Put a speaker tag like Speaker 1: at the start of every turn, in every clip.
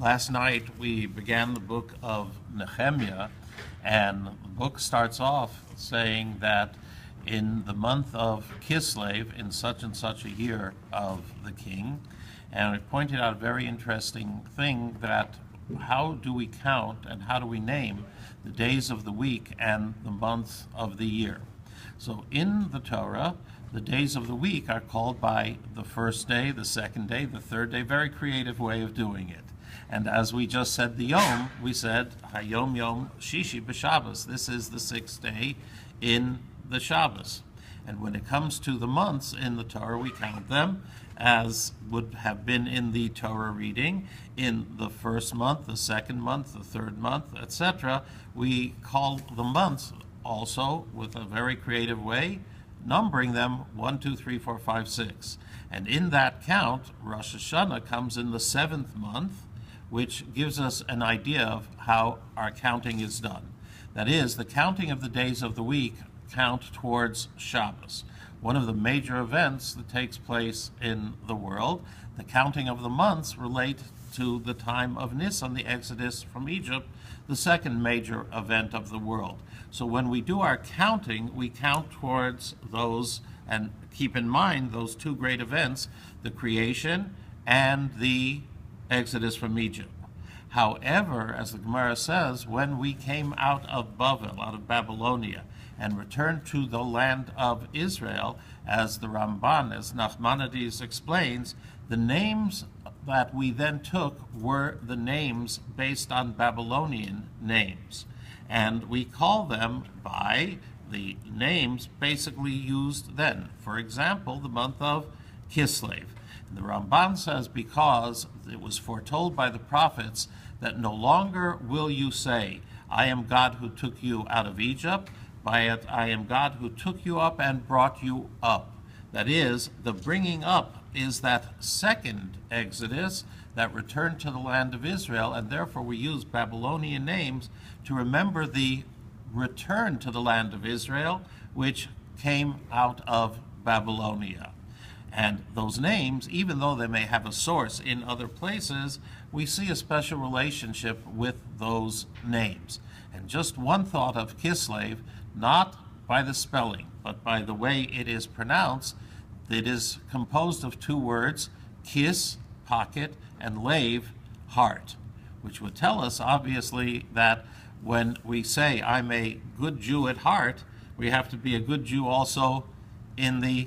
Speaker 1: Last night we began the book of Nehemiah, and the book starts off saying that in the month of Kid-Lev, in such and such a year of the king, and it pointed out a very interesting thing, that how do we count and how do we name the days of the week and the months of the year? So in the Torah, the days of the week are called by the first day, the second day, the third day. Very creative way of doing it. And as we just said the Yom, we said Hayom Yom Shishi b'Shabbos. This is the sixth day in the Shabbos. And when it comes to the months in the Torah, we count them as would have been in the Torah reading. In the first month, the second month, the third month, etc., we call the months also with a very creative way, numbering them 1, 2, 3, 4, 5, 6. And in that count, Rosh Hashanah comes in the seventh month, which gives us an idea of how our counting is done. That is, the counting of the days of the week count towards Shabbos, one of the major events that takes place in the world. The counting of the months relate to the time of Nisan, the Exodus from Egypt, the second major event of the world. So when we do our counting, we count towards those, and keep in mind those two great events, the creation and the Exodus from Egypt. However, as the Gemara says, when we came out of Bavel, out of Babylonia, and returned to the land of Israel, as the Ramban, as Nachmanides explains, the names that we then took were the names based on Babylonian names. And we call them by the names basically used then. For example, the month of Kid-Lev. The Ramban says because it was foretold by the prophets that no longer will you say, I am God who took you out of Egypt, by it I am God who took you up and brought you up. That is, the bringing up is that second Exodus that returned to the land of Israel, and therefore we use Babylonian names to remember the return to the land of Israel, which came out of Babylonia. And those names, even though they may have a source in other places, we see a special relationship with those names. And just one thought of Kid-Lev, not by the spelling, but by the way it is pronounced. It is composed of two words, kis, pocket, and lev, heart, which would tell us, obviously, that when we say, I'm a good Jew at heart, we have to be a good Jew also in the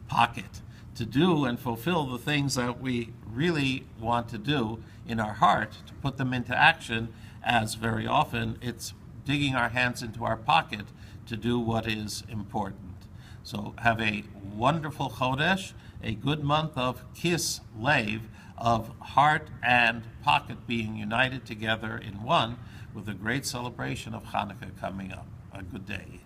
Speaker 1: pocket, to do and fulfill the things that we really want to do in our heart, to put them into action, as very often it's digging our hands into our pocket to do what is important. So have a wonderful Chodesh, a good month of Kid-Lev, of heart and pocket being united together in one, with a great celebration of Hanukkah coming up. A good day.